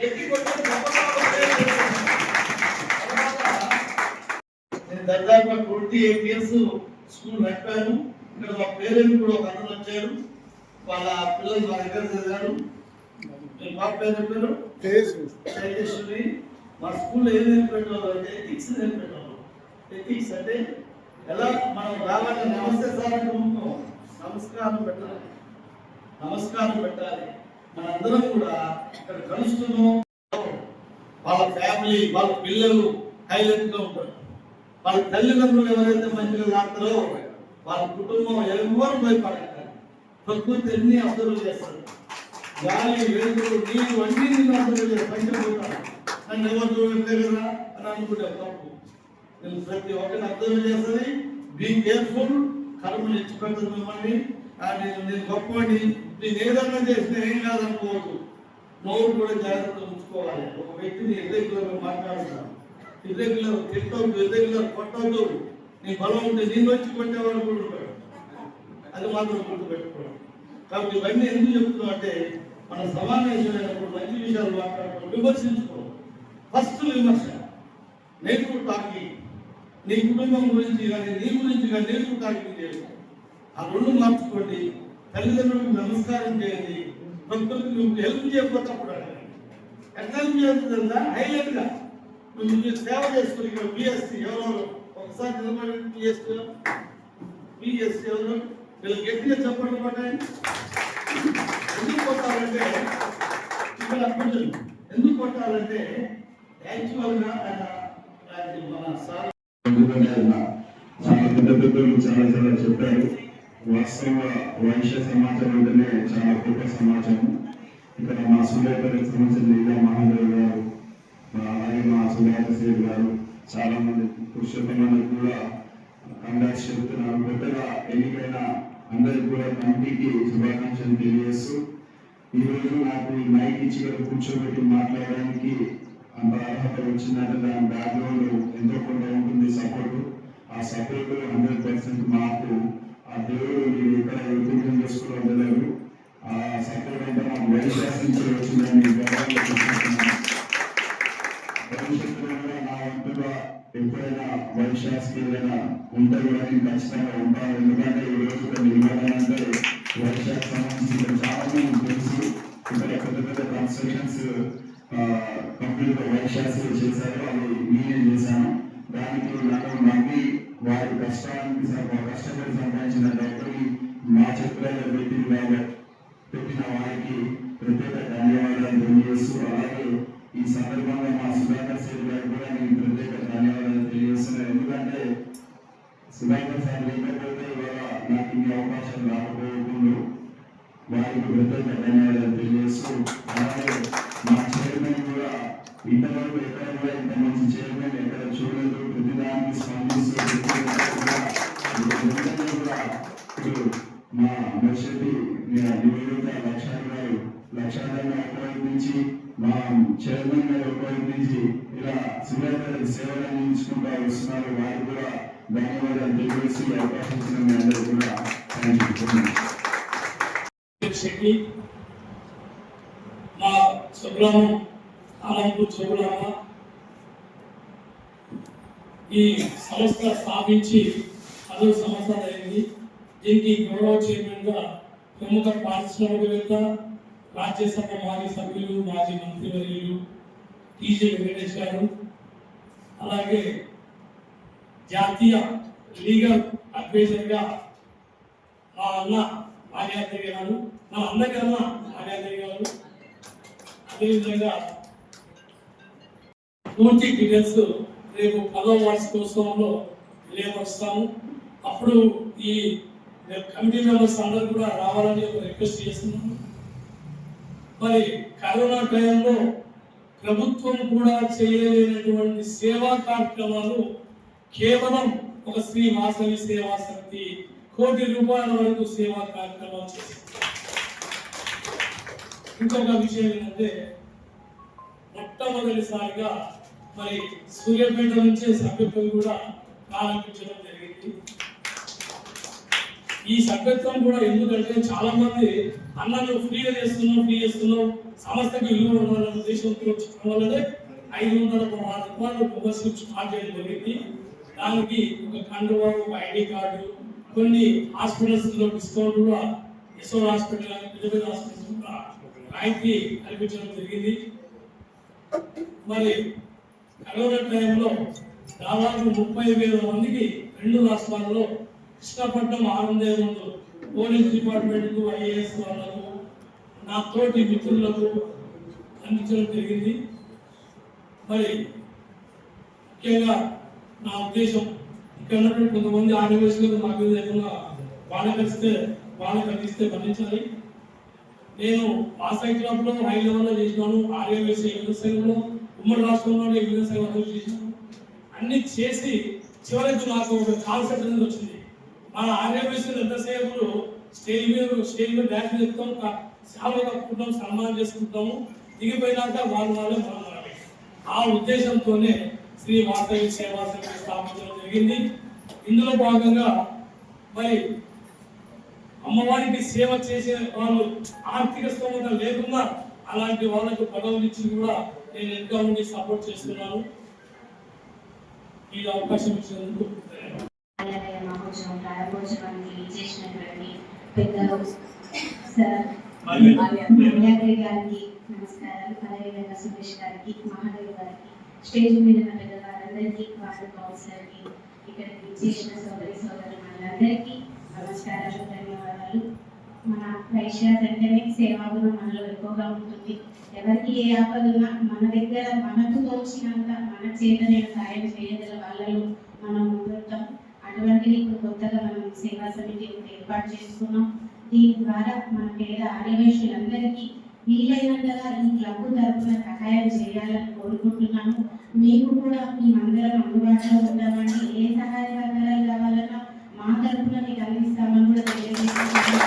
ఎట్టి నేను దాదాపు 28 years స్కూల్ నడిపాను. ఇక్కడ మా పేరెంట్ కూడా ఒక అతను వచ్చాడు, వాళ్ళ పిల్లలు మా దగ్గర చదివారు. మా పేరు తేజస్వి. మా స్కూల్లో ఏం నేర్పెట్టారు అంటే ఎథిక్స్ నేర్పెట్టారు. ఎథిక్స్ అంటే ఎలా మనం రావాలి, నమస్తే సార్ అంటే నమస్కారం పెట్టాలి, నమస్కారం పెట్టాలి. మనందరం కూడా ఇక్కడ కలుస్తున్నాం. వాళ్ళ ఫ్యామిలీ, వాళ్ళ పిల్లలు హైలైట్ గా ఉంటారు. వాళ్ళ తల్లిదండ్రులు ఎవరైతే మంచిగా లాడతారో వాళ్ళ కుటుంబం ఎవరు భయపడతారు. ప్రకృతి ఎన్ని అబ్జర్వ్ చేస్తారు, గాలి, వెలుగులు, నీరు అన్ని అబ్జర్వ్ చేస్తారు. పంచబోతారు, నన్ను ఎవరు చూడలేదు కదా అని అనుకుంటే తప్పు. నేను ప్రతి ఒక్కరిని అబ్జర్వ్ చేస్తుంది. Be careful. కర్మలు ఇచ్చిపెట్టదు మిమ్మల్ని. నేను గొప్పని నేను ఏదన్నా చేసినా ఏం కాదనుకోవద్దు. నోరు కూడా జాగ్రత్తగా ఉంచుకోవాలి. ఒక వ్యక్తిని ఇర్రెగ్యులర్గా మాట్లాడుతున్నాను, ఇర్రెగ్యులర్ తిట్టవద్దు, ఇర్రెగ్యులర్ కొట్టవద్దు. నీ బలం ఉంటే నేను వచ్చి కొట్టేవాడు కూడా ఉంటాడు, అది మాత్రం గుర్తుపెట్టుకోవడం. కాబట్టి ఇవన్నీ ఎందుకు చెప్తున్నాం అంటే మన సమావేశమైనప్పుడు మంచి విషయాలు మాట్లాడుకోవడం, విమర్శించుకోవడం. ఫస్ట్ విమర్శ, నెగిటివ్ టాకింగ్. నీ కుటుంబం గురించి కానీ నీ గురించి కానీ నెగిటివ్ టాకింగ్ చేయాలి. ఆ రెండు మార్చుకోండి. తల్లిదండ్రులకు నమస్కారం చేయండి. భక్తులకు హెల్ప్ చేయకపోతే అప్పుడు ఎట్లా హెల్ప్ చేస్తుందా హైలైట్ గా మీరు సేవ చేసుకుని ఇక్కడ బిఎస్సీ ఎవరెవరు ఒకసారి నిలబడి బిఎస్సీ ఎవరు వీళ్ళు గట్టిగా చెప్పండి పట్టాయి. ఎందుకు కొట్టాలంటే ఇక్కడ కొంచెం ఎందుకు కొట్టాలంటే యాక్చువల్ గా మన సార్ చాలా పెద్దలు చాలా చెప్పారు. వాస్తవ వైశ్య సమాజం అంటేనే చాలా గొప్ప సమాజం. ఇక్కడ మా సూర్యాపేటకు సంబంధించిన లీలా మహాదేవ్ గారు, అలాగే మా సుధాకర్ గారు, చాలా మంది పురుషోత్తమలకు కూడా కంగ్రాట్స్ చెబుతున్నారు. కొత్తగా ఎన్నికైన అందరికి కూడా కమిటీకి శుభాకాంక్షలు తెలియజేస్తూ, ఈరోజు నాకు ఈ మైక్ ఇచ్చి ఇక్కడ కూర్చోబెట్టి మాట్లాడడానికి అంత అర్హత వచ్చిందంటే దాని బ్యాక్గ్రౌండ్ ఎంతో కొంత ఉంటుంది సపోర్టు. ఆ సపోర్ట్ 100% మాకు ఆ దేవుడు మీరు ఎక్కడ యూట్యూబ్ చేసుకోవడం తెలియదు. ఆ సపోర్ట్ అంతా మాకు వైశాఖ నుంచి వచ్చిందని భవిష్యత్తులో కూడా నా వంతుగా ఎప్పుడైనా వైశాఖకి ఏదైనా ఉంటారు అని ఖచ్చితంగా ఉంటారు. ఎందుకంటే ఈ రోజు నిర్మాణాలంటే వైశాఖ సంబంధించిన చాలా మంది తెలుసు. ఇక్కడ పెద్ద పెద్ద కన్స్ట్రక్షన్స్ కంప్లీట్ వైశాఖ చేశారు, అది నేనే చేశాను. దానికి నన్ను నమ్మి వారి కష్టానికి కష్టపడి సంపాదించిన డబ్బుని మా చేతులలో పెట్టిన వారికి ప్రత్యేక ధన్యవాదాలు తెలియజేస్తూ, అలాగే ఈ సందర్భంగా మా సుధాకర్ సార్ గారికి కూడా నేను ప్రత్యేక ధన్యవాదాలు తెలియజేస్తున్నాను. ఎందుకంటే సుధాకర్ సార్ లేకపోతే ఇవాళ నాకు ఇన్ని అవకాశాలు రాకపోకుండా వారికి ప్రత్యేక ధన్యవాదాలు తెలియజేస్తూ, అలాగే మా చైర్మన్ కూడా ఇంతవరకు ఎక్కడ కూడా ఇంత మంచి చైర్మన్ ఎక్కడ చూడలేదు. ప్రతిదానికి స్పందిస్తూ మా భవిష్యత్తు నివేదిక లక్షాధికారి ఒకవైపు నుంచి మా చైర్మన్ గారు ఒకవైపు నుంచి ఇలా సుధాకర్ సేవలు అందించుకుంటూ వస్తున్నారు. వారికి కూడా ధన్యవాదాలు తెలియజేసి అవకాశం ఇచ్చిన మీ అందరూ కూడా మా స్వగ్రామం ఆలంపూర్ చౌరామ ఈ సంస్థ స్థాపించి అది సంవత్సరాలు అయింది. దీనికి గౌరవ చైర్మన్గా ప్రముఖ పారిశ్రామికవేత్త, రాజ్యసభ మాజీ సభ్యులు, మాజీ మంత్రివర్యులు టీజీ వెంకటేష్ గారు, అలాగే జాతీయ లీగల్ అడ్వైజర్గా మా అన్న ఆర్యాద్రి గారు, మా అన్నకి అన్న ఆర్యాద్రి గారు, అదేవిధంగా పూర్తి డీటెయిల్స్ రేపు 10వ వార్షికోత్సవంలో తెలియపరుస్తాము. అప్పుడు ఈ కమిటీ మెంబర్స్ అందరూ కూడా రావాలని ఒక రిక్వెస్ట్ చేస్తున్నాము. మరి కరోనా టైంలో ప్రభుత్వం కూడా చేయలేనటువంటి సేవా కార్యక్రమాలు కేవలం ఒక శ్రీ వాసవి సేవా సమితి ₹1 కోటి వరకు సేవా కార్యక్రమాలు చేస్తుంది. ఇంకొక విషయం ఏంటంటే మొట్టమొదటిసారిగా మరి సూర్యాపేట నుంచే సభ్యత్వం కూడా ప్రారంభించడం జరిగింది. ఈ సభ్యత్వం కూడా ఎందుకంటే చాలా మంది అన్నను ఫ్రీగా చేస్తున్నాం సంస్థకి విలువ ఉండాలనే ఉద్దేశంతో చెప్పడం వల్లనే ₹516 మెంబర్షిప్ స్టార్ట్ చేయడం జరిగింది. దానికి ఒక కండువా, ఒక ఐడి కార్డు, కొన్ని హాస్పిటల్స్ లో డిస్కౌంట్ కూడా యశోద హాస్పిటల్ కానీ పెద్ద పెద్ద హాస్పిటల్స్ కూడా రాయితీ కల్పించడం జరిగింది. మరి కరోనా టైంలో దాదాపు 30,000 మందికి 2 రాష్ట్రాల్లో కృష్ణపట్నం ఆనందే ముందు పోలీస్ డిపార్ట్మెంట్కు, ఐఏఎస్ వాళ్ళకు, నా తోటి మిత్రులకు అందించడం జరిగింది. మరి ముఖ్యంగా నా ఉద్దేశం ఇక్కడ ఉన్నటువంటి కొంతమంది ఆర్గనైజేషన్లు మా మీద ఏమన్నా వాళ్ళకి అందిస్తే భరించాలి. నేను వాసవి క్లబ్లో హై లెవెల్లో చేసినాను, ఆర్యవేసి యువసేనలో ఉమ్మడి రాష్ట్రంలోనే యువసేన చేసినాను. అన్ని చేసి చివరికి నాకు ఒక కాన్సెప్ట్ అనేది వచ్చింది. మన ఆర్యవేసులు ఎంతసేపు స్టేజ్ మీద డ్యాన్స్ చేస్తాం, సేవలు కప్పుకుంటాం, సన్మానం చేసుకుంటాము, దిగిపోయినాక వాళ్ళే మనం. ఆ ఉద్దేశంతోనే శ్రీ వాసవి సేవా సమితి స్థాపించడం జరిగింది. ఇందులో భాగంగా మరి అమ్మవారికి సేవ చేసే వాళ్ళు ఆర్థిక స్తోమత లేకున్నా అలాంటి వాళ్ళకు పదవులు ఇచ్చి కూడా నేను ఎంతో మంది సపోర్ట్ చేస్తున్నాను. ఈ అవకాశం ఇచ్చినందుకు మహోత్సవం ప్రారంభోత్సవానికి చేసినటువంటి పెద్దలు సార్ గారికి నమస్కారాలు. అదేవిధంగా సురేష్ గారికి, మహాదేవ్ గారికి, స్టేజ్ మీద ఉన్న పెద్దవారందరికీ, వార్డు కౌన్సిలర్కి, ఇక్కడికి చేసిన సోదరులందరికీ నమస్కారాలు, ధన్యవాదాలు. మన వైశ్యాస్ అంటేనే సేవాగుణం మనలో ఎక్కువగా ఉంటుంది. ఎవరికి ఏ ఆపదన్నా మన దగ్గర మనకు తోచినంత మన చేతనైన సాయం చేయగల వాళ్ళలో మనం ముందుంటాం. అటువంటిది ఇప్పుడు కొత్తగా మనం సేవా సమితి ఏర్పాటు చేసుకున్నాం. దీని ద్వారా మన పేద ఆర్యవైశ్యులందరికీ వీలైనంతగా ఈ క్లబ్ తరఫున సహాయం చేయాలని కోరుకుంటున్నాను. మీకు కూడా మేమందరం అందుబాటులో ఉంటామండి. ఏ సహాయ సహకారాలు కావాలన్నా మా తరఫున మీకు అందిస్తామని కూడా తెలియజేస్తున్నాను.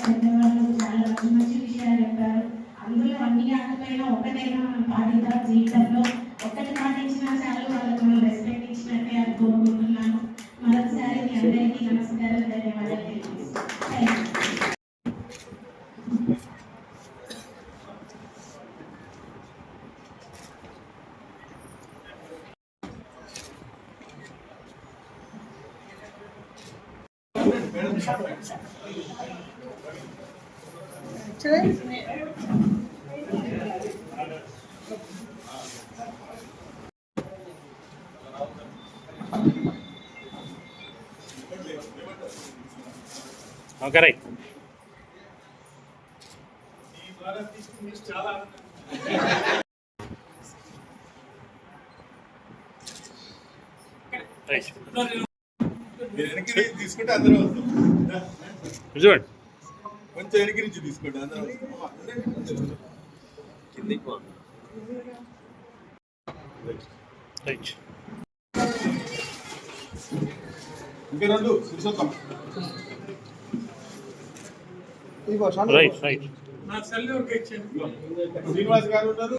పెద్దవాళ్ళు చాలా మంచి విషయాలు చెప్పారు. అందులో అన్ని కాకపోయినా ఒకటైనా మనం పాటిద్దాం. జీవితంలో ఒక్కటి పాటించినా చాలు, వాళ్ళకి మనం రెస్పెక్ట్ ఇచ్చినట్టే అని కోరుకుంటున్నాను. మరొకసారి మీ అందరికీ నమస్కారం, ధన్యవాదాలు తెలియజేస్తున్నాను. Okay right. చాలా మీరు వెనక్కి నుంచి తీసుకుంటే అందరూ వస్తాం. చూడండి కొంచెం వెనక్కి నుంచి తీసుకోండి, అందరూ రైట్. ఇంకా 2 పురుషోత్తం. Right right. శ్రీనివాస్ గారు ఉన్నారు.